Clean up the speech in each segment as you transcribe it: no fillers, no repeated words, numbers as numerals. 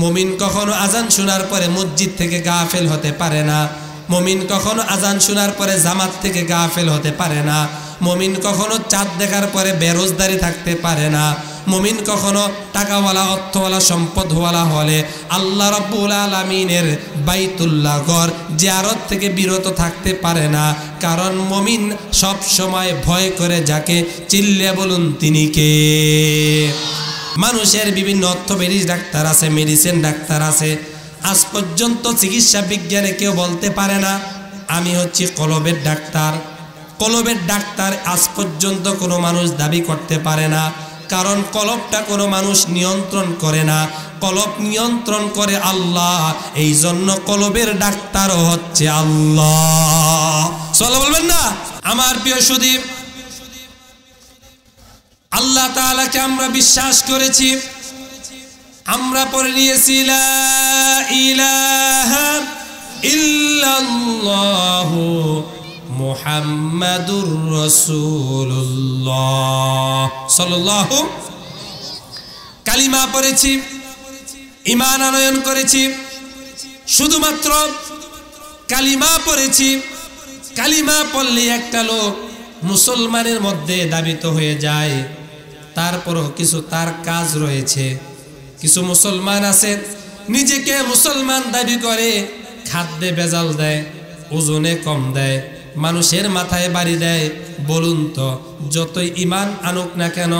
মুমিন কখনো আজান শোনার পরে মসজিদ থেকে গাফেল হতে পারে না। মুমিন কখনো আজান শোনার পরে জামাত থেকে গাফেল হতে পারে না। মুমিন কখনো চাঁদ দেখার পরে বেরোজগারি থাকতে পারে না। মুমিন কখনো টাকাওয়ালা অর্থওয়ালা সম্পদওয়ালা হলে আল্লাহ রাব্বুল আলামিনের বাইতুল্লাহ ঘর জিয়ারত থেকে বিরত থাকতে পারে না। কারণ মুমিন সব সময় ভয় করে যাকে, চিল্লে বলুন তিনি কে? মানুষের বিভিন্ন অর্থোপেডিক ডাক্তার আছে, মেডিসিন ডাক্তার আছে। আজ পর্যন্ত চিকিৎসা বিজ্ঞানে কেউ বলতে পারে না আমি হচ্ছি কলবের ডাক্তার। কলবের ডাক্তার আজ পর্যন্ত কোনো মানুষ দাবি করতে পারে না। কারণ কলবটা কোনো মানুষ নিয়ন্ত্রণ করে না, কলব নিয়ন্ত্রণ করে আল্লাহ। এই জন্য কলবের ডাক্তারও হচ্ছে আল্লাহ। চলো বলবেন না? আমার প্রিয় সুদীপ, আল্লাহ তাআলাকে আমরা বিশ্বাস করেছি। আমরা পড়ে নিয়েছি লা ইলাহা ইল্লাল্লাহু মুহাম্মাদুর রাসূলুল্লাহ সাল্লাল্লাহু। কালিমা পড়েছি, ঈমান আনয়ন করেছি। শুধুমাত্র কালিমা পড়েছি। কালিমা পড়লে একটা লোক মুসলমানের মধ্যে দাবিত হয়ে যায়। তারপরও কিছু তার কাজ রয়েছে। কিছু মুসলমান আছে নিজেকে মুসলমান দাবি করে, খাদ্যে ভেজাল দেয়, ওজনে কম দেয়, মানুষের মাথায় বাড়ি দেয়। বলুন তো, যতই ঈমান আনুক না কেন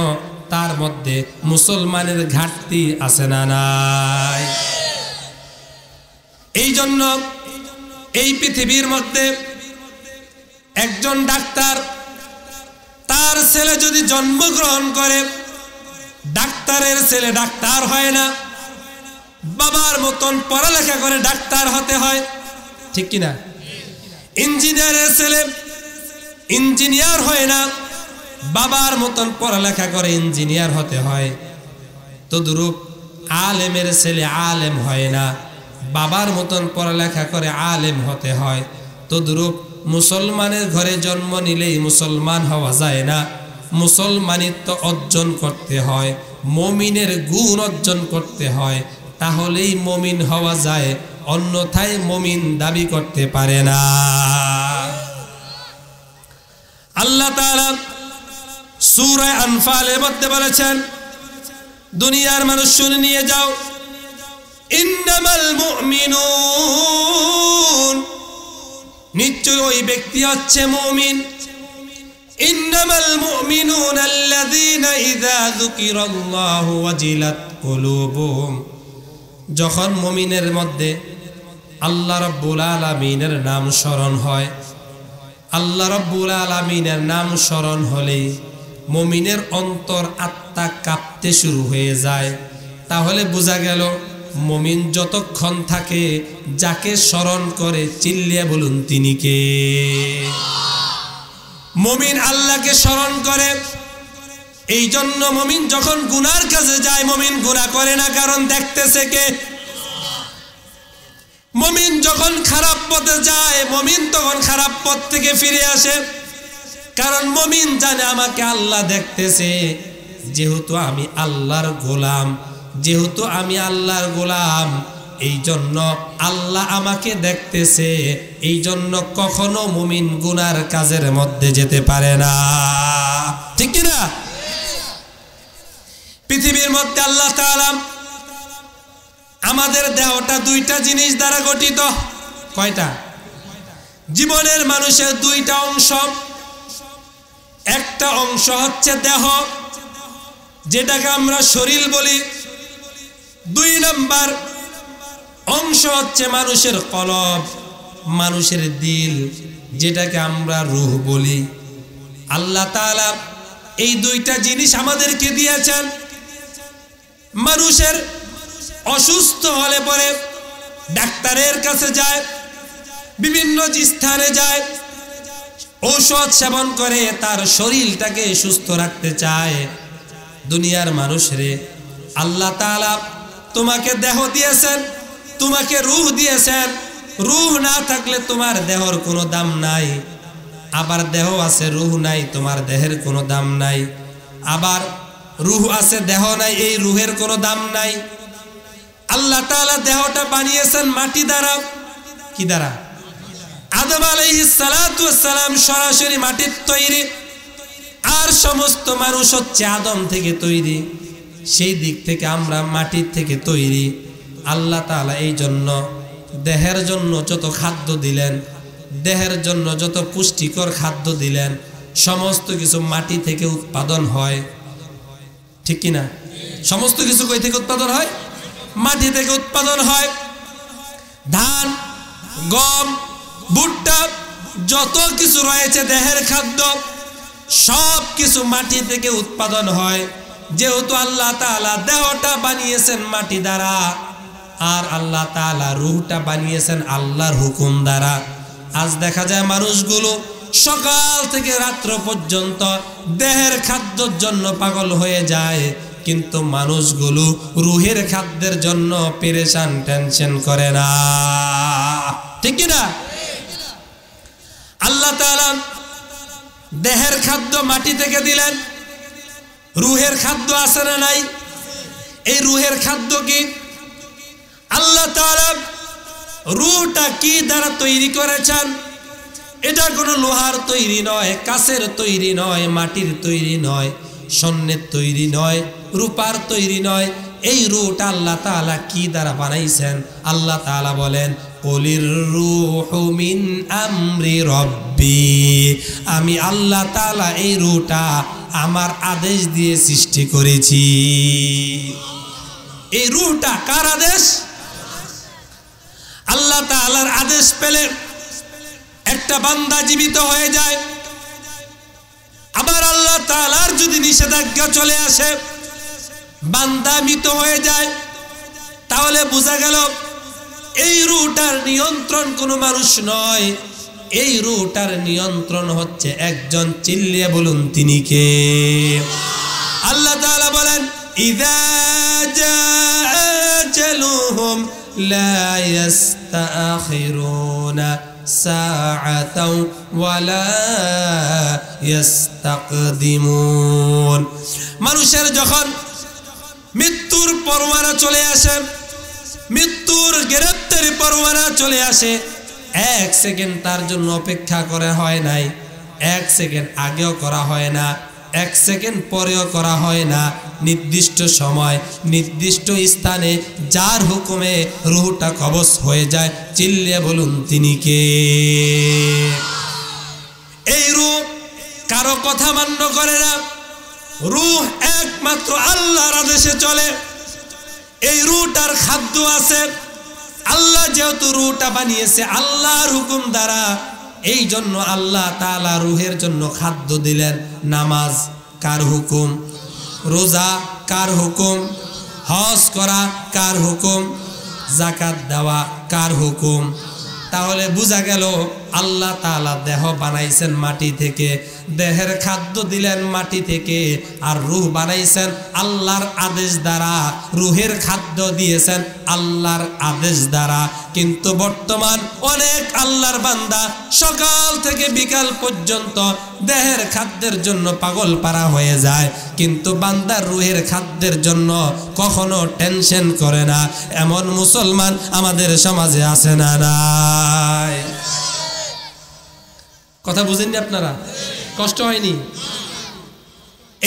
তার মধ্যে মুসলমানের ঘাটতি আছে না নাই? এই জন্য এই পৃথিবীর মধ্যে একজন ডাক্তার, তার ছেলে যদি জন্মগ্রহণ করে, ডাক্তারের ছেলে ডাক্তার হয় না, বাবার মতন পড়ালেখা করে ডাক্তার হতে হয়, ঠিক কিনা? ইঞ্জিনিয়ারের ছেলে ইঞ্জিনিয়ার হয় না, বাবার মতন পড়ালেখা করে ইঞ্জিনিয়ার হতে হয়। তদ্রূপ আলেমের ছেলে আলেম হয় না, বাবার মতন পড়ালেখা করে আলেম হতে হয়। তদ্রূপ মুসলমানের ঘরে জন্ম নিলেই মুসলমান হওয়া যায় না, মুসলমানিত্ব অর্জন করতে হয়, মুমিনের গুণ অর্জন করতে হয়, তাহলেই মুমিন হওয়া যায়, অন্যথায় মুমিন দাবি করতে পারে না। আল্লাহ তাআলা সূরা আনফালের মধ্যে বলেছেন, দুনিয়ার মানুষ শুনে নিয়ে যাও, ইন্নামাল মুমিনুন, নিশ্চয় ওই ব্যক্তি হচ্ছে মুমিন। ইন্নামাল মুমিনুনা আল্লাযীনা ইযা যুকিরাল্লাহু ওয়াজিলাত কুলুবুহুম, যখন মুমিনের মধ্যে আল্লাহ রাব্বুল আলামিনের নাম স্মরণ হয়, আল্লাহ রাব্বুল আলামিনের নাম স্মরণ হলেই মুমিনের অন্তর আত্মা কাঁপতে শুরু হয়ে যায়। তাহলে বোঝা গেল মুমিন যতক্ষণ থাকে যাকে স্মরণ করে, চিল্লিয়ে বলুন তিনি কে? মুমিন আল্লাহকে স্মরণ করে। এই জন্য মুমিন যখন গুনার কাছে যায়, মুমিন গুনাহ করে না, কারণ দেখতেছে কে? মুমিন যখন খারাপ পথে যায়, মুমিন তখন খারাপ পথ থেকে ফিরে আসে, কারণ মুমিন জানে আমাকে আল্লাহ দেখতেছে। যেহেতু আমি আল্লাহর গোলাম, যেহেতু আমি আল্লাহর গোলাম, এই জন্য আল্লাহ আমাকে দেখতেছে। এই জন্য কখনো মুমিন গুনার কাজের মধ্যে যেতে পারে না, ঠিক কিনা? পৃথিবীর মধ্যে আল্লাহ তাআলা আমাদের দেহটা দুইটা জিনিস দ্বারা গঠিত। কয়টা? জীবনের মানুষের দুইটা অংশ। একটা অংশ হচ্ছে দেহ, যেটাকে আমরা শরীর বলি। দুই নাম্বার অংশ হচ্ছে মানুষের কলব, মানুষের দিল, যেটাকে আমরা রূহ বলি। আল্লাহ তাআলা এই দুইটা জিনিস আমাদেরকে দিয়েছেন। মানুষের অসুস্থ হলে পরে ডাক্তারের কাছে যায়, বিভিন্ন স্থানে যায়, ঔষধ সেবন করে তার শরীরটাকে সুস্থ রাখতে চায়। দুনিয়ার মানুষরে আল্লাহ তাআলা তোমাকে দেহ দিয়েছেন, তোমাকে রূহ দিয়েছেন। রূহ না থাকলে তোমার দেহর কোনো দাম নাই। আবার দেহ আছে, রূহ নাই, তোমার দেহের কোনো দাম নাই। আবার রূহ আছে, দেহ নাই, এই রূহের কোনো দাম নাই। আল্লাহ তাআলা দেহটা বানিয়েছেন মাটি দ্বারা। কি দ্বারা? আদম আলাইহিস সালাতু ওয়াস সালাম সরাসরি মাটির তৈরি, আর সমস্ত মানুষ হচ্ছে আদম থেকে তৈরি। সেই দিক থেকে আমরা মাটির থেকে তৈরি। আল্লাহ তাআলা এই জন্য দেহের জন্য যত খাদ্য দিলেন, দেহের জন্য যত পুষ্টিকর খাদ্য দিলেন, সমস্ত কিছু মাটি থেকে উৎপাদন হয়। ঠিক কিনা? সমস্ত কিছু কই থেকে উৎপাদন হয়? মাটি থেকে উৎপাদন হয়। ধান, গম, ভুট্টা, যত কিছু রয়েছে দেহের খাদ্য, সব কিছু মাটি থেকে উৎপাদন হয়। যেহেতু আল্লাহ তাআলা দেহটা বানিয়েছেন মাটি দ্বারা, আর আল্লাহ তাআলা রূহটা বানিয়েছেন আল্লাহর হুকুম দ্বারা। আজ দেখা যায় মানুষগুলো সকাল থেকে রাত্র পর্যন্ত দেহের খাদ্যের জন্য পাগল হয়ে যায়, কিন্তু মানুষগুলো রুহের খাদ্যের জন্য পেরেশান, টেনশন করে না। ঠিক কি না? আল্লাহ তাআলা দেহের খাদ্য মাটি থেকে দিলেন, রুহের খাদ্য আছে না নাই? এই রুহের খাদ্য কি? আল্লাহ তাআলা রুহটা কি দ্বারা তৈরি করেছেন? এটা কোনো লোহার তৈরি নয়, কাচের তৈরি নয়, মাটির তৈরি নয়, স্বর্ণের তৈরি নয়, রূপার তৈরি নয়। এই রুহটা আল্লাহ তাআলা কি দ্বারা বানাইছেন? আল্লাহ তাআলা বলেন, কুলির রূহু মিন আমরি রব্বি। আমি আল্লাহ তাআলা এই রুহটা আমার আদেশ দিয়ে সৃষ্টি করেছি। এই রুহটা কার আদেশ? আল্লাহ তাআলার আদেশ পেলে একটা বান্দা জীবিত হয়ে যায়। আবার আল্লাহ তাআলার যদি নিষেধাজ্ঞা চলে আসে, বান্দা মৃত হয়ে যায়। তাহলে বোঝা গেল এই রূহটার নিয়ন্ত্রণ কোনো মানুষ নয়, এই রূহটার নিয়ন্ত্রণ হচ্ছে একজন। চিল্লিয়ে বলুন তিনি কে? আল্লাহ তাআলা বলেন, ইযা জাআ আজালুহুম লা ইস্তাখিরুনা সাআতাও ওয়ালা ইস্তাকদিমুন। মানুষের যখন মৃত্যুর পরোয়ানা চলে আসে, মৃত্যুর গ্রেফতারি পরোয়ানা চলে আসে, এক সেকেন্ড তার জন্য অপেক্ষা করা হয় নাই, এক সেকেন্ড আগেও করা হয় না, এক সেকেন্ড পরেও করা হয় না। নির্দিষ্ট সময়, নির্দিষ্ট স্থানে যার হুকুমে রূহটা কবজ হয়ে যায়। চিল্লিয়ে বলুন তিনি কে? এই রূহ কারো কথা মান্য করে না, রূহ একমাত্র আল্লাহর আদেশে চলে। এই রূহটার খাদ্য আছে। আল্লাহ যেহেতু রূহটা বানিয়েছে আল্লাহর হুকুম দ্বারা, এই জন্য আল্লাহ তাআলা রূহের জন্য খাদ্য দিলেন। নামাজ কার হুকুম? রোজা কার হুকুম? হজ করা কার হুকুম? যাকাত দেওয়া কার হুকুম? তাহলে বোঝা গেল আল্লাহ তাআলা দেহ বানাইছেন মাটি থেকে, দেহের খাদ্য দিলেন মাটি থেকে, আর রূহ বানাইছেন আল্লাহর আদেশ দ্বারা, রূহের খাদ্য দিয়েছেন আল্লাহর আদেশ দ্বারা। কিন্তু বর্তমান অনেক আল্লাহর বান্দা সকাল থেকে বিকাল পর্যন্ত দেহের খাদ্যের জন্য পাগল পারা হয়ে যায়, কিন্তু বান্দার রূহের খাদ্যের জন্য কখনো টেনশন করে না। এমন মুসলমান আমাদের সমাজে আছে না নাই? কথা বুঝেননি আপনারা? কষ্ট হয়নি?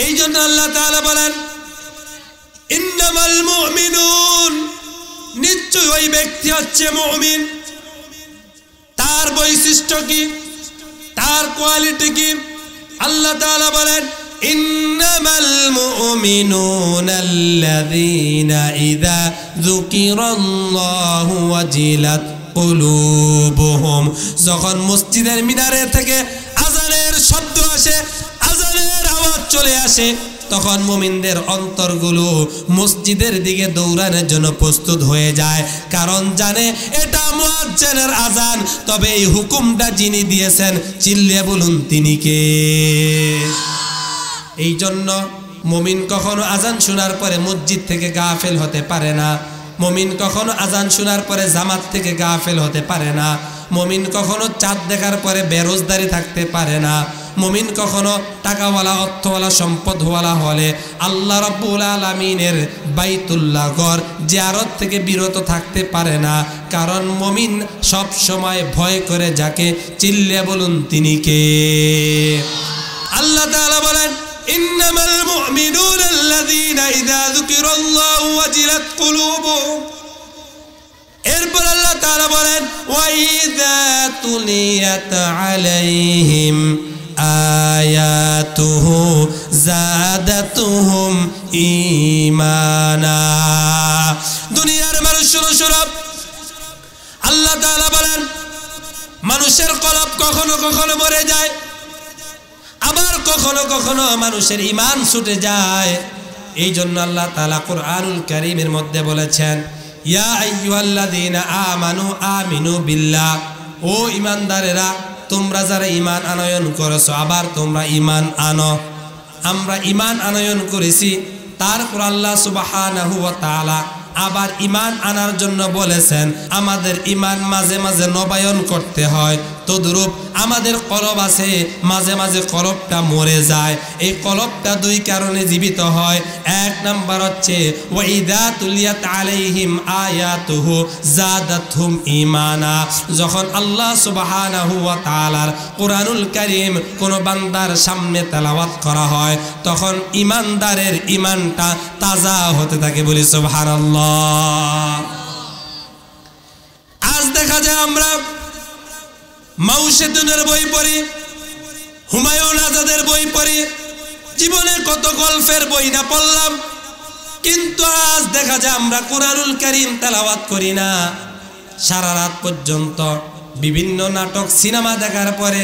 এই জন্য আল্লাহ তাআলা বলেন, ইন্নামাল মুমিনুন, নিশ্চয় ওই ব্যক্তি হচ্ছে মুমিন। তার বৈশিষ্ট্য কি? তার কোয়ালিটি কি? আল্লাহ তাআলা বলেন, ইন্নামাল মুমিনুনা আল্লাযীনা ইযা যুকিরাল্লাহু ওয়াজিলাত কুলুবুহুম। যখন মসজিদের মিনারে থেকে আযানের শব্দ আসে, আযানের আওয়াজ চলে আসে, তখন মুমিনদের অন্তরগুলো মসজিদের দিকে দৌড়ানোর জন্য প্রস্তুত হয়ে যায়। কারণ জানে এটা মুয়াজ্জিনের আযান। তবে এই হুকুমটা যিনি দিয়েছেন, চিল্লিয়ে বলুন তিনি কে? এই জন্য মুমিন কখনো আযান শোনার পরে মসজিদ থেকে গাফেল হতে পারে না। মুমিন কখনো আযান শোনার পরে জামাত থেকে গাফেল হতে পারে না। মুমিন কখনো চাঁদ দেখার পরে বেরোজদারি থাকতে পারে না। মুমিন কখনো টাকাওয়ালা অর্থওয়ালা সম্পদওয়ালা হলে আল্লাহ রাব্বুল আলামিনের বাইতুল্লাহ ঘর জিয়ারত থেকে বিরত থাকতে পারে না, কারণ মুমিন সব সময় ভয় করে যাকে, চিল্লে বলুন তিনি কে? আল্লাহ তাআলা বলেন ইন্নামাল মুমিনুনা আল্লাযীনা ইযা যুকিরাল্লাহু ওয়াজিলাত কুলুবুহুম। এরপর আল্লাহ তাআলা বলেন ওয়া ইযা তুলিয়াত আলাইহিম আয়াতুহু যাদাতুহুম ঈমানা। দুনিয়ার মানুষ শুনো, আল্লাহ তাআলা বলেন মানুষের কলব কখনো কখনো মরে যায়, আবার কখনো কখনো মানুষের ঈমান ছুটে যায়। এই জন্য আল্লাহ তাআলা কুরআনুল কারীমের মধ্যে বলেছেন ইয়া আইয়ুহাল্লাযীনা আমানু আমিনু বিল্লাহ, ও ঈমানদারেরা তোমরা যারা ঈমান আনয়ন করেছো, আবার তোমরা ঈমান আনো। আমরা ঈমান আনয়ন করেছি, তারপর আল্লাহ সুবহানাহু ওয়া তাআলা আবার ঈমান আনার জন্য বলেছেন আমাদের ঈমান মাঝে মাঝে নবায়ন করতে হয়। তদ্রূপ আমাদের কলব আছে, মাঝে মাঝে কলবটা মরে যায়। এই কলবটা দুই কারণে জীবিত হয়। এক নাম্বার হচ্ছে ওয়া ইযা তুলিয়াত আলাইহিম আয়াতুহু যাদাতহুম ঈমানা। যখন আল্লাহ সুবহানাহু ওয়া তাআলার কুরআনুল কারীম কোন বান্দার সামনে তেলাওয়াত করা হয়, তখন ঈমানদারের ঈমানটা তাজা হতে থাকে, বলি সুবহানাল্লাহ। আজ দেখা যায় আমরা মাউশেদুনের বই পড়ি, হুমায়ুন আজাদের বই পড়ি, জীবনে কত গল্পের বই না পড়লাম, কিন্তু আজ দেখা যায় আমরা কুরআনুল কারীম তেলাওয়াত করি না। সারা রাত পর্যন্ত বিভিন্ন নাটক সিনেমা দেখার পরে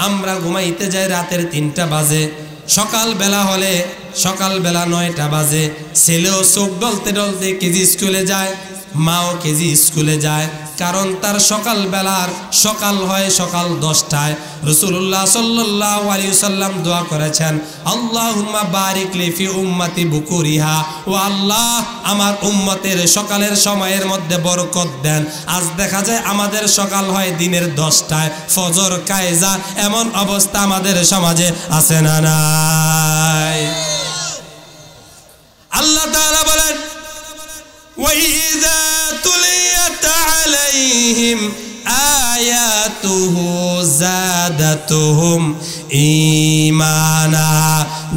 আমরা ঘুমাইতে যাই রাতের 3টা বাজে, সকালবেলা হলে সকালবেলা 9টা বাজে। ছেলেও চোখ ডলতে ডলতে কেজি স্কুলে যায়, মাও কেজি স্কুলে যায়, কারণ তার সকালবেলার সকাল হয় সকাল 10টায়। রাসূলুল্লাহ সাল্লাল্লাহু আলাইহি ওয়াসাল্লাম দোয়া করেছেন আল্লাহুম্মা বারিক লি ফি উম্মতি বুকুরিহা, ও আল্লাহ আমার উম্মতের সকালের সময়ের মধ্যে বরকত দেন। আজ দেখা যায় আমাদের সকাল হয় দিনের 10টায়, ফজর কায়জা, এমন অবস্থা আমাদের সমাজে আছে না নাই? আল্লাহ তাআলা বলেন وَإِذَا تُلِيَتْ عَلَيْهِمْ آيَاتُهُ زَادَتْهُمْ ঈমানা।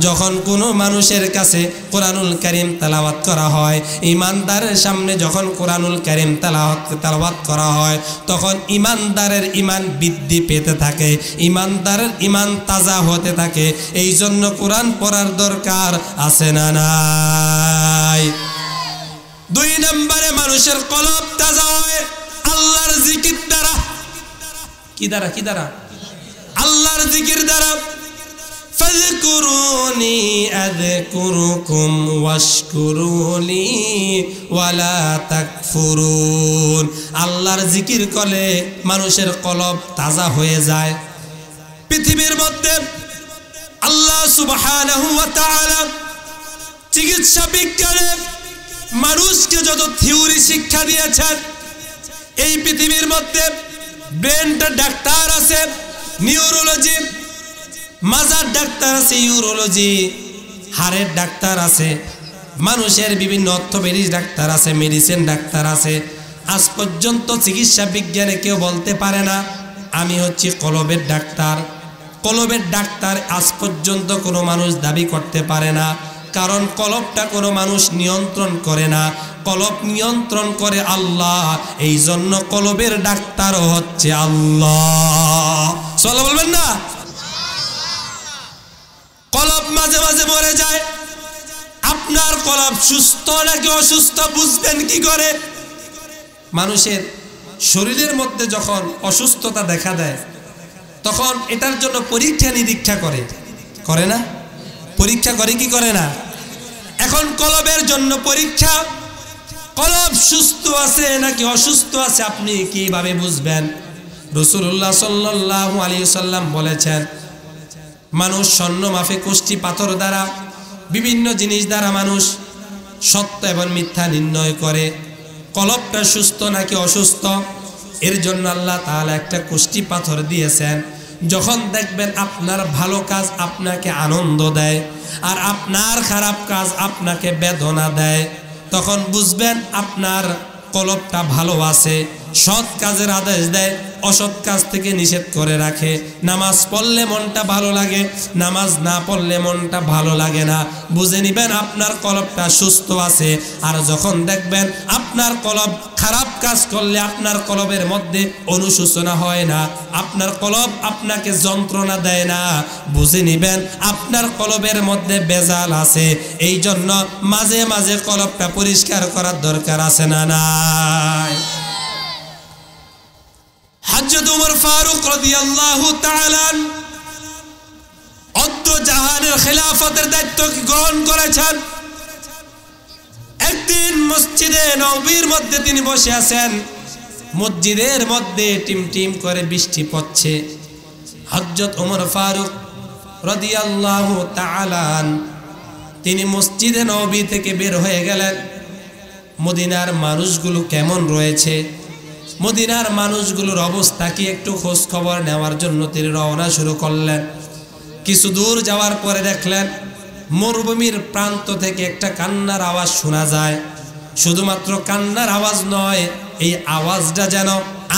যখন কোনো মানুষের কাছে কোরআনুল কারীম তেলাওয়াত করা হয়, ঈমানদারের সামনে যখন কোরআনুল কারীম তেলাওয়াত করা হয়, তখন ঈমানদারের ঈমান বৃদ্ধি পেতে থাকে, ঈমানদারের ঈমান তাজা হতে থাকে। এই জন্য কোরআন পড়ার দরকার আছে না নাই? 2 নম্বরে মানুষের কলব তাজা হয় আল্লাহর জিকির দ্বারা। কি দ্বারা? আল্লাহর জিকির দ্বারা। ফাযকুরুনি আযকুরুকুম ওয়াশকুরুলি ওয়ালা তাকফুরুন। আল্লাহর জিকির করলে মানুষের কলব তাজা হয়ে যায়। পৃথিবীর মধ্যে আল্লাহ সুবহানাহু ওয়া তাআলা চিকিৎসা বিজ্ঞানে মানুষকে যত থিওরি শিক্ষা দিয়েছেন, এই পৃথিবীর মধ্যে ব্রেনটা ডাক্তার আছে, নিউরোলজি, মাজার ডাক্তার আছে, ইউরোলজি, হাড়ের ডাক্তার আছে, মানুষের বিভিন্ন অর্থোপেডিক ডাক্তার আছে, মেডিসিন ডাক্তার আছে। আজ পর্যন্ত চিকিৎসা বিজ্ঞানে কেউ বলতে পারে না আমি হচ্ছি কলবের ডাক্তার। কলবের ডাক্তার আজ পর্যন্ত কোনো মানুষ দাবি করতে পারে না, কারণ কলবটা কোনো মানুষ নিয়ন্ত্রণ করে না, কলব নিয়ন্ত্রণ করে আল্লাহ। এই জন্য কলবের ডাক্তারও হচ্ছে আল্লাহ। সুবহানাল্লাহ বলবেন না? কলব মাঝে মাঝে মরে যায়। আপনার কলব সুস্থ নাকি অসুস্থ বুঝবেন কি করে? মানুষের শরীরের মধ্যে যখন অসুস্থতা দেখা দেয়, তখন এটার জন্য পরীক্ষা নিরীক্ষা করে না? পরীক্ষা করে কি করে না? এখন কলবের জন্য পরীক্ষা, কলব সুস্থ আছে নাকি অসুস্থ আছে আপনি কিভাবে বুঝবেন? রাসূলুল্লাহ সাল্লাল্লাহু আলাইহি ওয়াসাল্লাম বলেছেন মানুষ স্বর্ণ মাফে কোষ্ঠী পাথর দ্বারা বিভিন্ন জিনিস দ্বারা মানুষ সত্য এবং মিথ্যা নির্ণয় করে। কলবটা সুস্থ নাকি অসুস্থ, এর জন্য আল্লাহ তাআলা একটা কোষ্ঠী পাথর দিয়েছেন। যখন দেখবেন আপনার ভালো কাজ আপনাকে আনন্দ দেয় আর আপনার খারাপ কাজ আপনাকে বেদনা দেয়, তখন বুঝবেন আপনার কলবটা ভালো আছে, সৎ কাজের আদেশ দেয়, অসৎ কাজ থেকে নিষেধ করে রাখে। নামাজ পড়লে মনটা ভালো লাগে, নামাজ না পড়লে মনটা ভালো লাগে না। বুঝে নিবেন আপনার কলবটা সুস্থ আছে। আর যখন দেখবেন আপনার কলব খারাপ কাজ করলে আপনার কলবের মধ্যে অনুশোচনা হয় না, আপনার কলব আপনাকে যন্ত্রণা দেয় না, বুঝে নিবেন আপনার কলবের মধ্যে বেজাল আছে। এই জন্য মাঝে মাঝে কলবটা পরিষ্কার করার দরকার আছে না নাই? হযরত ওমর ফারুক রাদিয়াল্লাহু তাআলা অদ্য জাহানের খেলাফতের দায়িত্ব গ্রহণ করেছেন। একদিন মসজিদে নববীর মধ্যে তিনি বসে আছেন, মসজিদের মধ্যে টিম টিম করে বৃষ্টি পড়ছে। হযরত ওমর ফারুক রাদিয়াল্লাহু তাআলা তিনি মসজিদে নববী থেকে বের হয়ে গেলেন। মদিনার মানুষগুলো কেমন রয়েছে, মদিনার মানুষগুলোর অবস্থা কি একটু খোঁজ খবর নেওয়ার জন্য তিনি রওনা শুরু করলেন। কিছু দূর যাওয়ার পরে দেখলেন মরুভূমির প্রান্ত থেকে একটা কান্নার আওয়াজ শোনা যায়। শুধুমাত্র কান্নার আওয়াজ নয়, এই আওয়াজটা যেন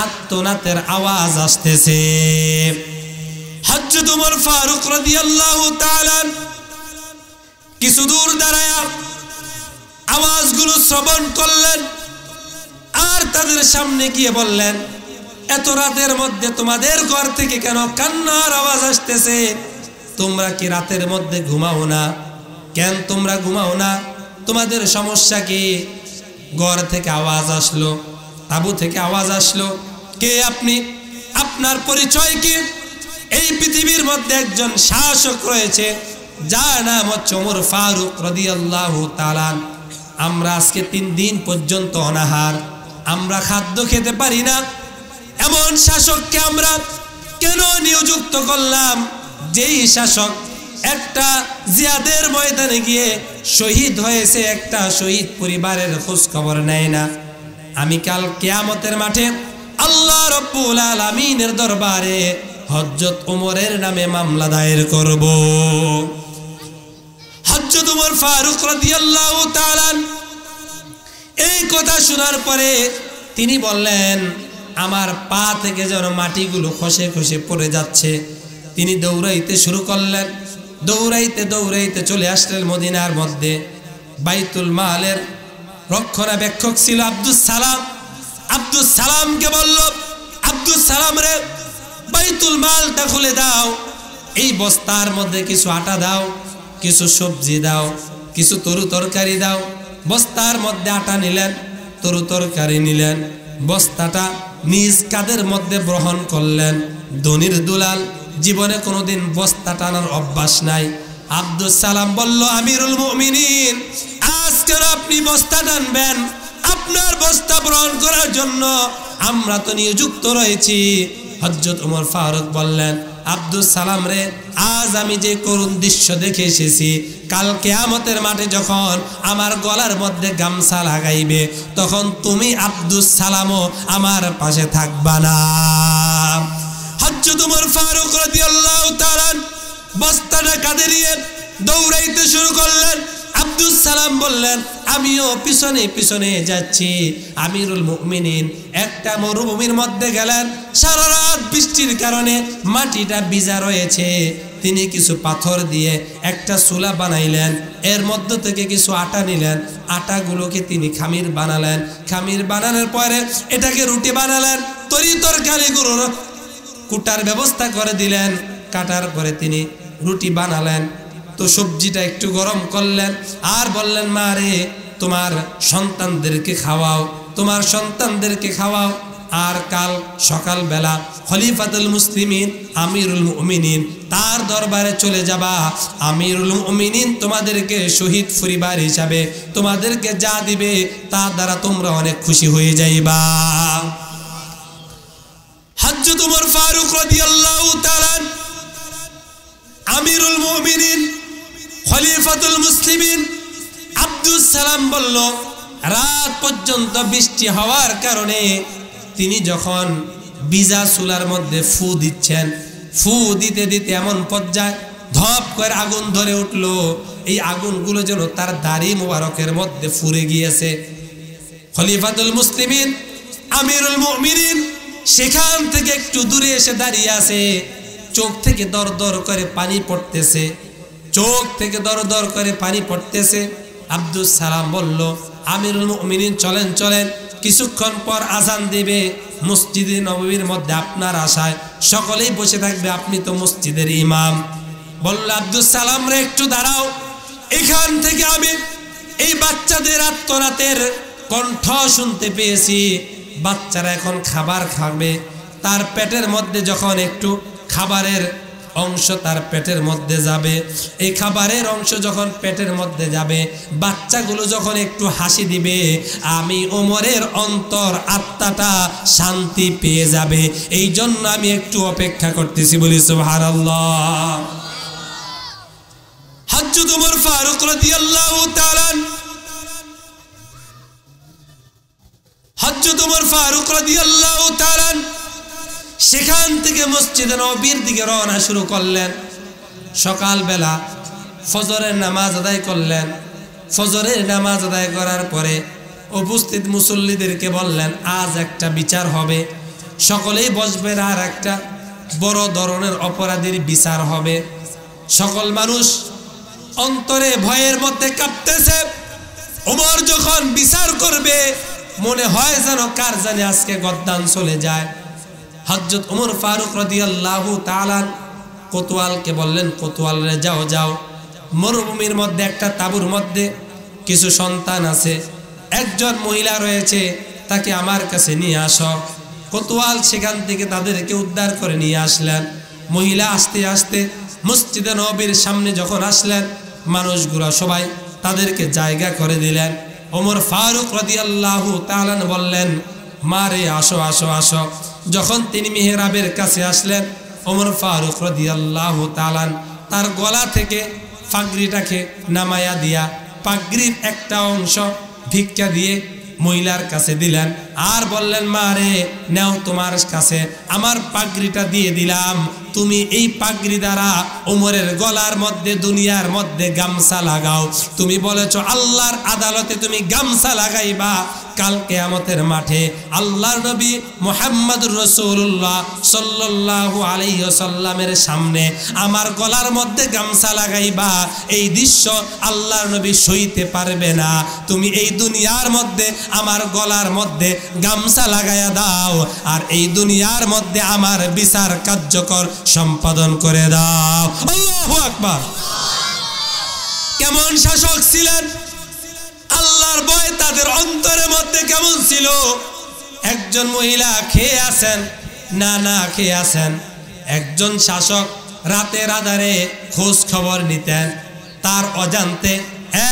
আর্তনাদের আওয়াজ আসতেছে। হযরত ওমর ফারুক রাদিয়াল্লাহু তাআলা কিছু দূর দাঁড়ায়া আওয়াজগুলো শ্রবণ করলেন আর তাদের সামনে গিয়ে বললেন, এত রাতের মধ্যে তোমাদের ঘর থেকে কেন কান্নার আওয়াজ আসতেছে? তোমরা কি রাতের মধ্যে ঘুমাও না? কেন তোমরা ঘুমাও না? তোমাদের সমস্যা কি? ঘর থেকে আওয়াজ আসলো, তাঁবু থেকে আওয়াজ আসলো, কে আপনি? আপনার পরিচয় কি? এই পৃথিবীর মধ্যে একজন শাসক রয়েছে যার নাম হচ্ছে ওমর ফারুক রাদিয়াল্লাহু তাআলা। আমরা আজকে 3 দিন পর্যন্ত অনাহার, আমরা খাদ্য খেতে পারি না। এমন শাসককে আমরা কেন নিযুক্ত করলাম যেই শাসক একটা জিহাদের ময়দানে গিয়ে শহীদ হয়েছে, একটা শহীদ পরিবারের খোঁজ খবর নেয় না? আমি কাল কিয়ামতের মাঠে আল্লাহ রাব্বুল আলামিনের দরবারে হযরত ওমরের নামে মামলা দায়ের করব। হযরত ওমর ফারুক রাদিয়াল্লাহু তাআলা এই কথা শোনার পরে তিনি বললেন, আমার পা থেকে যেন মাটিগুলো খসে খসে পড়ে যাচ্ছে। তিনি দৌড়াইতে শুরু করলেন, দৌড়াইতে দৌড়াইতে চলে আসলেন মদিনার মধ্যে। বাইতুল মালের রক্ষণাবেক্ষক ছিল আব্দুস সালাম। আব্দুস সালামকে বলল, আব্দুস সালাম রে, বাইতুল মালটা খুলে দাও, এই বস্তার মধ্যে কিছু আটা দাও, কিছু সবজি দাও, কিছু তরু তরকারি দাও। বস্তার মধ্যে আটা নিলেন, তরু তরকারি নিলেন, বস্তাটা নিজ কাঁধের মধ্যে বহন করলেন। ধনির দুলাল, জীবনে কোনোদিন বস্তা টানার অভ্যাস নাই। আব্দুস সালাম বলল, আমিরুল মুমিনিন, আজকে আপনি বস্তা টানবেন? আপনার বস্তা বহন করার জন্য আমরা তো নিযুক্ত রয়েছি। হযরত ওমর ফারুক বললেন, আব্দুস সালাম রে, আজ আমি যে করুণ দৃশ্য দেখে এসেছি, কাল কিয়ামতের মাঠে যখন আমার গলার মধ্যে গামছা লাগাইবে, তখন তুমি আব্দুস সালামও আমার পাশে থাকবা না। হযরত ওমর ফারুক রাদিয়াল্লাহু তাআলা বস্তাটা কাঁধে নিয়ে দৌড়াইতে শুরু করলেন। আব্দুস সালাম বললেন, আমিও পিছনে পিছনে যাচ্ছি। আমিরুল মুমিনিন একটা মরুভূমির মধ্যে গেলেন, সারা রাত বৃষ্টির কারণে মাটিটা ভিজা রয়েছে। তিনি কিছু পাথর দিয়ে একটা চুলা বানাইলেন, এর মধ্য থেকে কিছু আটা নিলেন, আটাগুলোকে তিনি খামির বানালেন। খামির বানানোর পরে এটাকে রুটি বানালেন, তরি তরকারিগুলো কুটার ব্যবস্থা করে দিলেন। কাটার পরে তিনি রুটি বানালেন, তো সবজিটা একটু গরম করলেন আর বললেন, মা রে, তোমার সন্তানদেরকে খাওয়াও, তোমার সন্তানদেরকে খাওয়াও। আর কাল সকালবেলা খলিফাতুল মুসলিমিন আমিরুল মুমিনিন তার দরবারে চলে যাবা। আমিরুল মুমিনিন তোমাদেরকে শহীদ পরিবার হিসাবে তোমাদেরকে যা দিবে তা দ্বারা তোমরা অনেক খুশি হয়ে যাইবা। হযরত ওমর ফারুক রাদিয়াল্লাহু তাআলা আমিরুল মুমিনিন খলিফাতুল মুসলিমিন আব্দুস সালাম বলল, রাত পর্যন্ত বৃষ্টি হওয়ার কারণে তিনি যখন ভিজা চুলার মধ্যে ফু দিচ্ছেন, ফু দিতে দিতে এমন পর্যায়ে ধপ করে আগুন ধরে উঠলো। এই আগুনগুলো যেন তার দাড়ি মোবারকের মধ্যে ফুরে গিয়েছে। খলিফাতুল মুসলিমিন আমিরুল মুমিনিন সেখান থেকে একটু দূরে এসে দাঁড়িয়ে আছে। চোখ থেকে দর দর করে পানি পড়তেছে, চোখ থেকে দর দর করে পানি পড়তেছে। আব্দুস সালাম বলল, আমিরুল মুমিনিন চলেন চলেন, কিছুক্ষণ পর আজান দেবে, মসজিদে নববীর মধ্যে আপনার আশায় সকলেই বসে থাকবে, আপনি তো মসজিদের ইমাম। বলল, আব্দুস সালাম রে একটু দাঁড়াও, এখান থেকে আমি এই বাচ্চাদের আত্মনাতের কণ্ঠ শুনতে পেয়েছি। বাচ্চারা এখন খাবার খাবে, তার পেটের মধ্যে যখন একটু খাবারের অংশ তার পেটের মধ্যে যাবে, এই খাবারের অংশ যখন পেটের মধ্যে যাবে, বাচ্চাগুলো যখন একটু হাসি দিবে, আমি ওমরের অন্তর আত্মাটা শান্তি পেয়ে যাবে। এই জন্য আমি একটু অপেক্ষা করতেছি, বলি সুবহানাল্লাহ। হযরত ওমর ফারুক রাদিয়াল্লাহু তাআলা হযরত ওমর ফারুক রাদিয়াল্লাহু তাআলা সেখান থেকে মসজিদে নববীর দিকে রওনা শুরু করলেন। সকালবেলা ফজরের নামাজ আদায় করলেন। ফজরের নামাজ আদায় করার পরে উপস্থিত মুসল্লিদেরকে বললেন, আজ একটা বিচার হবে, সকলেই বসবেন, আর একটা বড় ধরনের অপরাধীর বিচার হবে। সকল মানুষ অন্তরে ভয়ের মধ্যে কাঁপতেছে। ওমর যখন বিচার করবে মনে হয় যেন কার জানে আজকে গদ্দান চলে যায়। হযরত ওমর ফারুক রাদিয়াল্লাহু তাআলা কোতোয়ালকে বললেন, কোতোয়াল রে যাও যাও, মরুভূমির মধ্যে একটা তাঁবুর মধ্যে কিছু সন্তান আছে, একজন মহিলা রয়েছে, তাকে আমার কাছে নিয়ে আসো। কোতোয়াল সেখান থেকে তাদেরকে উদ্ধার করে নিয়ে আসলেন। মহিলা আস্তে আস্তে মসজিদে নববীর সামনে যখন আসলেন, মানুষগুলো সবাই তাদেরকে জায়গা করে দিলেন। ওমর ফারুক রাদিয়াল্লাহু তাআলা বললেন, মারে আসো আসো আসো। যখন তিনি মিহরাবের কাছে আসলেন, ওমর ফারুক রাদিয়াল্লাহু তাআলা তার গলা থেকে পাগড়িটাকে নামায়া দিয়া পাগড়ির একটা অংশ ভিক্ষা দিয়ে মহিলার কাছে দিলেন, আর বললেন, মারে নাও, তোমার কাছে আমার পাগড়িটা দিয়ে দিলাম, তুমি এই পাগড়ি দ্বারা ওমরের গলার মধ্যে দুনিয়ার মধ্যে গামছা লাগাও। তুমি বলেছো আল্লাহর আদালতে তুমি গামছা লাগাইবা, কাল কিয়ামতের মাঠে আল্লাহর নবী মুহাম্মদুর রাসূলুল্লাহ সাল্লাল্লাহু আলাইহি ওয়াসাল্লামের সামনে আমার গলার মধ্যে গামছা লাগাইবা। এই দৃশ্য আল্লাহর নবী সইতে পারবে না, তুমি এই দুনিয়ার মধ্যে আমার গলার মধ্যে গামছা লাগাইয়া দাও, আর এই দুনিয়ার মধ্যে আমার বিচার কার্যকর সম্পাদন করে দাও। আল্লাহু আকবার। কেমন শাসক ছিলেন, আল্লাহর ভয় তাদের অন্তরের মধ্যে কেমন ছিল। একজন মহিলা খেয়ে আছেন, না না খেয়ে আছেন, একজন শাসক রাতের আধারে খোঁজ খবর নিতেন, তার অজান্তে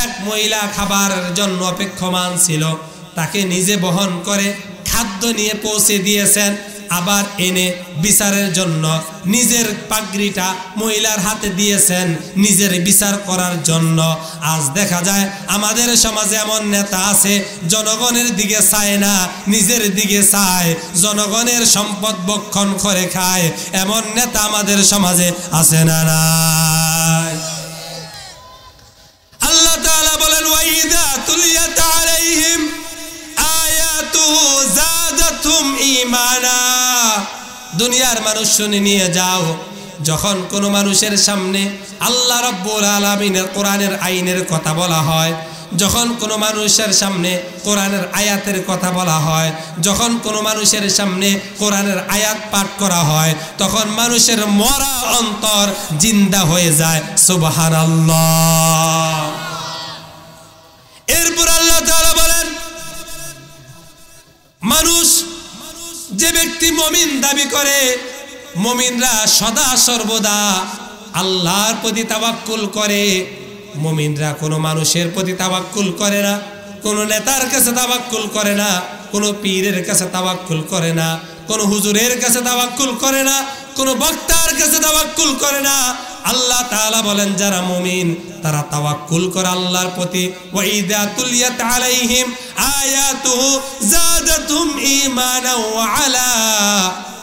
এক মহিলা খাবারের জন্য অপেক্ষমান ছিল, তাকে নিজে বহন করে খাদ্য নিয়ে পৌঁছে দিয়েছেন, আবার এনে বিচারের জন্য নিজের পাগড়িটা মহিলার হাতে দিয়েছেন নিজের বিচার করার জন্য। আজ দেখা যায় আমাদের সমাজে এমন নেতা আছে, জনগণের দিকে চায় না, নিজের দিকে চায়, জনগণের সম্পদ ভক্ষণ করে খায়, এমন নেতা আমাদের সমাজে আছে না নাই? আল্লাহ তাআলা বলেন, ওয়াইদা তুলিয়াত আলাইহিম আয়াতুহু যাদাতুহুম ঈমানা। দুনিয়ার মানুষ শুনে নিয়ে যাও, যখন কোনো মানুষের সামনে আল্লাহ রাব্বুল আলামিনের কোরআনের আইনের কথা বলা হয়, যখন কোনো মানুষের সামনে কোরআনের আয়াতের কথা বলা হয়, যখন কোনো মানুষের সামনে কোরআনের আয়াত পাঠ করা হয়, তখন মানুষের মরা অন্তর জিন্দা হয়ে যায়। সুবহানাল্লাহ। এরপর আল্লাহ তাআলা বলেন, মানুষ যে ব্যক্তি মুমিন দাবি করে, মুমিনরা সদা সর্বদা আল্লাহর প্রতি তাওয়াক্কুল করে। মুমিনরা কোনো মানুষের প্রতি তাওয়াক্কুল করে না, কোনো নেতার কাছে তাওয়াক্কুল করে না, কোনো পীরের কাছে তাওয়াক্কুল করে না, কোনো হুজুরের কাছে তাওয়াক্কুল করে না, কোনো বক্তার কাছে তাওয়াক্কুল করে না। আল্লাহ তাআলা বলেন, যারা মুমিন তারা তাওয়াক্কুল করে আল্লাহর প্রতি। ওয়া ইযা তুলিয়াত আলাইহিম আয়াতুহু যাদাতুহুম ঈমানাও ওয়া আলা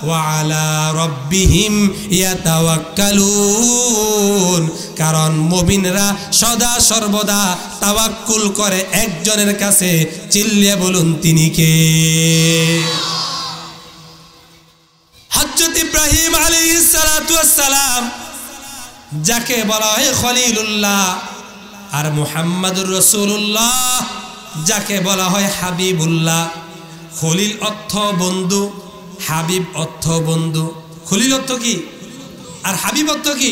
ওয়া আলা রাব্বিহিম ইয়াতাওয়াক্কালুন। কারণ মুমিনরা সদা সর্বদা তাওয়াক্কুল করে একজনের কাছে। চিল্লিয়ে বলুন তিনি কে? হযরত ইব্রাহিম আলাইহিস সালাতু ওয়াস সালাম, যাকে বলা হয় খলিলুল্লাহ, আর মুহাম্মাদুর রাসূলুল্লাহ যাকে বলা হয় হাবিবুল্লাহ। খলিল অর্থ বন্ধু, হাবিব অর্থ বন্ধু। খলিল অর্থ কি আর হাবিব অর্থ কি?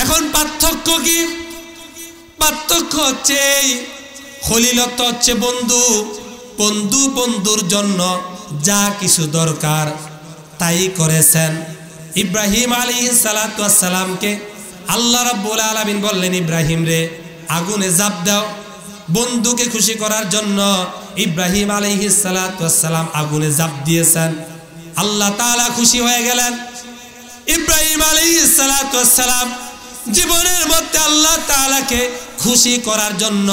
এখন পার্থক্য কি? পার্থক্য হচ্ছে খলিল অর্থ হচ্ছে বন্ধু। বন্ধু বন্ধুর জন্য যা কিছু দরকার তাই করেছেন। ইব্রাহিম আলাইহিস সালাতু ওয়াস সালামকে আল্লাহ রাব্বুল আলামিন বললেন, ইব্রাহিম রে আগুনে ঝাঁপ দাও। বন্ধুকে খুশি করার জন্য ইব্রাহিম আলাইহিস সালাতু ওয়াস সালাম আগুনে ঝাঁপ দিয়েছেন। আল্লাহ তাআলা খুশি হয়ে গেলেন। ইব্রাহিম আলাইহিস সালাতু ওয়াস সালাম জীবনের মধ্যে আল্লাহ তাআলাকে খুশি করার জন্য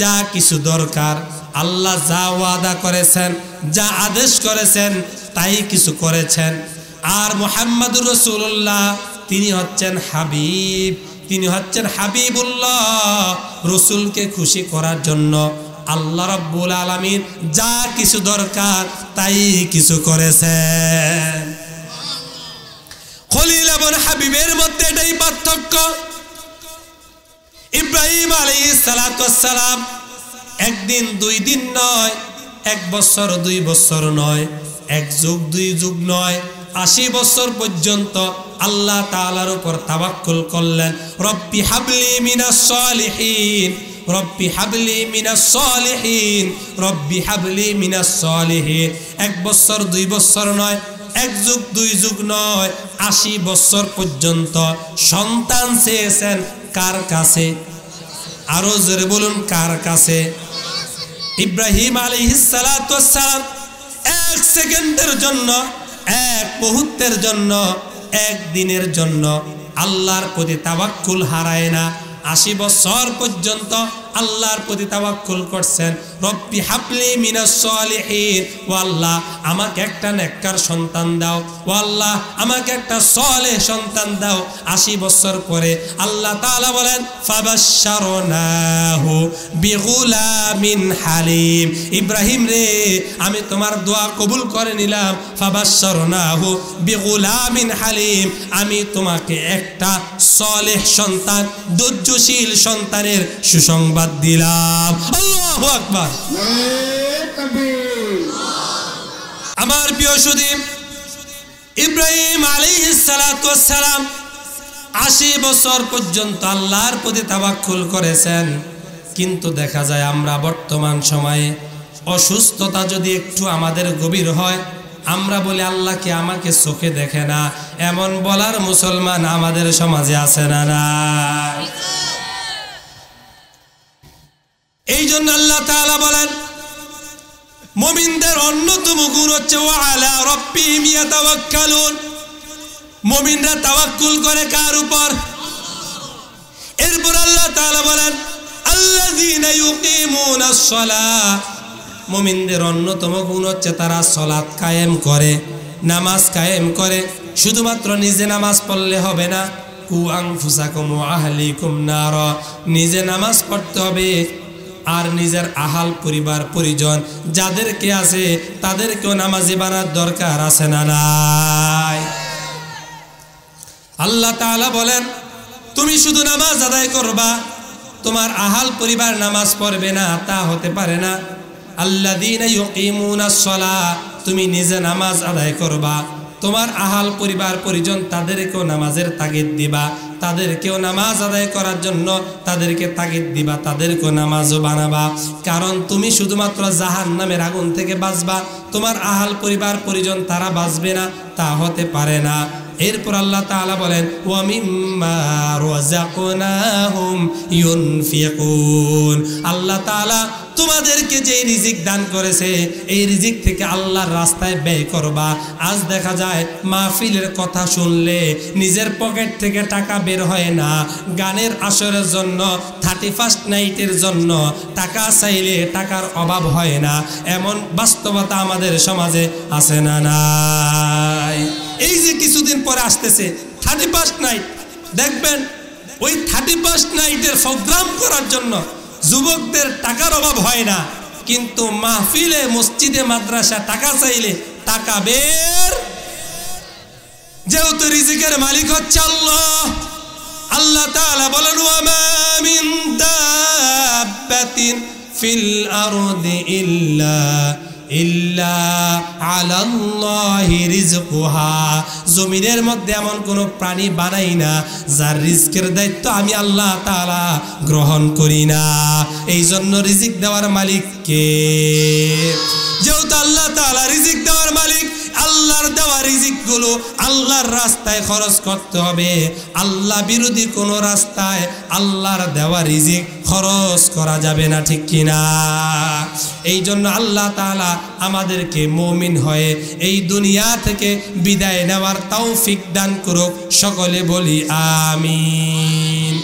যা কিছু দরকার, আল্লাহ যা ওয়াদা করেছেন, যা আদেশ করেছেন তাই কিছু করেছেন। আর মুহাম্মাদুর রাসূলুল্লাহ তিনি হচ্ছেন হাবিব, তিনি হচ্ছেন হাবিবুল্লাহ। রসুলকে খুশি করার জন্য আল্লাহ রাব্বুল আলামিন যা কিছু দরকার তাই কিছু করেছেন। খলিল এবং হাবিবের মধ্যে এটাই পার্থক্য। ইব্রাহিম আলাইহিস সালাতু ওয়াস সালাম একদিন দুই দিন নয়, এক বছর দুই বছর নয়, এক যুগ দুই যুগ নয়, 80 বছর পর্যন্ত আল্লাহ তাআলার উপর তাওয়াক্কুল করলেন। রব্বি হাবলি মিনাস সালিহিন, রব্বি হাবলি মিনাস সালিহিন, রব্বি হাবলি মিনাস সালিহিন। এক বছর দুই বছর নয়, এক যুগ দুই যুগ নয়, 80 বছর পর্যন্ত সন্তান চেয়েছেন কার কাছে? আরো জোরে বলুন, কার কাছে? ইব্রাহিম আলাইহিস সালাতু ওয়াস সালাম এক সেকেন্ডের জন্য, এক মুহূর্তের জন্য, এক দিনের জন্য আল্লাহর প্রতি তাওয়াক্কুল হারায় না। 80 বছর পর্যন্ত আল্লাহর প্রতি তাওয়াক্কুল করছেন। রব্বি হাবলি মিনাস সালিহিন, ও আল্লাহ আমাকে একটা নেককার সন্তান দাও, ও আল্লাহ আমাকে একটা সালেহ সন্তান দাও। 80 বছর পরে আল্লাহ তাআলা বলেন ফাবাশশারনাহু বিগুলামিন হালিম। ইব্রাহিম রে আমি তোমার দোয়া কবুল করে নিলাম। ফাবাশশারনাহু বিগুলামিন হালিম, আমি তোমাকে একটা সালেহ সন্তান, ধৈর্যশীল সন্তানের সুসংবাদ দিলাম। আল্লাহু আকবার। আমার প্রিয় সুধী, ইব্রাহিম আলাইহিস সালাতু ওয়াস সালাম 80 বছর পর্যন্ত আল্লাহর প্রতি তাওয়াক্কুল করেছেন। কিন্তু দেখা যায় আমরা বর্তমান সময়ে অসুস্থতা যদি একটু আমাদের গভীর হয়, আমরা বলি আল্লাহকে আমাকে চোখে দেখে না। এমন বলার মুসলমান আমাদের সমাজে আছে না নাই? এই জন্য আল্লাহ তাআলা বলেন মুমিনদের অন্যতম গুণ হচ্ছে ওয়া আলা রাব্বিহিম ইয়াতাওয়াক্কালুন। মুমিনরা তাওয়াক্কুল করে কার উপর? এরপর আল্লাহ তাআলা বলেন আল্লাযীনা ইউকিমুনাস সালাহ। মুমিনদের অন্যতম গুণ হচ্ছে তারা সালাত কায়েম করে, নামাজ কায়েম করে। শুধুমাত্র নিজে নামাজ পড়লে হবে না, কু আনফুসাকুম ওয়া আহলিকুম নারা, নিজে নামাজ পড়তে হবে আর নিজের আহাল পরিবার পরিজন যাদেরকে আছে তাদেরকেও নামাজি বানার দরকার আছে না নাই? আল্লাহ তাআলা বলেন তুমি শুধু নামাজ আদায় করবা, তোমার আহাল পরিবার নামাজ পড়বে না, তা হতে পারে না। আল্লাযীনা ইউকিমুনাস সালাহ, তুমি নিজে নামাজ আদায় করবা, তোমার আহাল পরিবার পরিজন তাদেরকেও নামাজের তাগিদ দিবা, তাদেরকেও নামাজ আদায় করার জন্য তাদেরকে তাগিদ দিবা, তাদেরকেও নামাজও বানাবা। কারণ তুমি শুধুমাত্র জাহান্নামের আগুন থেকে বাঁচবা, তোমার আহাল পরিবার পরিজন তারা বাঁচবে না, তা হতে পারে না। এরপর আল্লাহ তাআলা বলেন ওয়া মিম্মা রাযাকনাহুম ইউনফিকুন। আল্লাহ তাআলা তোমাদেরকে যে রিজিক দান করেছে এই রিজিক থেকে আল্লাহর রাস্তায় ব্যয় করবা। আজ দেখা যায় মাহফিলের কথা শুনলে নিজের পকেট থেকে টাকা বের হয় না, গানের আসরের জন্য 31st নাইটের জন্য টাকা চাইলে টাকার অভাব হয় না। এমন বাস্তবতা আমাদের সমাজে আছে না না? নাই। এই যে কিছুদিন পরে আসতেছে 31 নাইট, দেখবেন ওই 31 নাইটের প্রোগ্রাম করার জন্য যুবকদের টাকার অভাব হয় না, কিন্তু মাহফিলে মসজিদে মাদ্রাসা টাকা চাইলে টাকা বের। যেহেতু রিজিকের মালিক হচ্ছে আল্লাহ, আল্লাহ তাআলা বলেন ওয়া মা মিন দাব্বাতিন ফিল আরদি ইল্লা আলাল্লাহি রিজকুহা, জমিনের মধ্যে এমন কোন প্রাণী বানাই না যার রিজকের দায়িত্ব আমি আল্লাহ তাআলা গ্রহণ করি না। এই জন্য রিজিক দেওয়ার মালিক কে? যেহেতু আল্লাহ তাআলা রিজিক দেওয়ার মালিক, আল্লাহর দেওয়া রিজিক গুলো আল্লাহর রাস্তায় খরচ করতে হবে। আল্লাহ বিরোধী কোন রাস্তায় আল্লাহর দেওয়া রিজিক খরচ করা যাবে না, ঠিক কিনা? এই জন্য আল্লাহ তাআলা আমাদেরকে মুমিন হয়ে এই দুনিয়া থেকে বিদায় নেওয়ার তৌফিক দান করুক। সকলে বলি আমিন।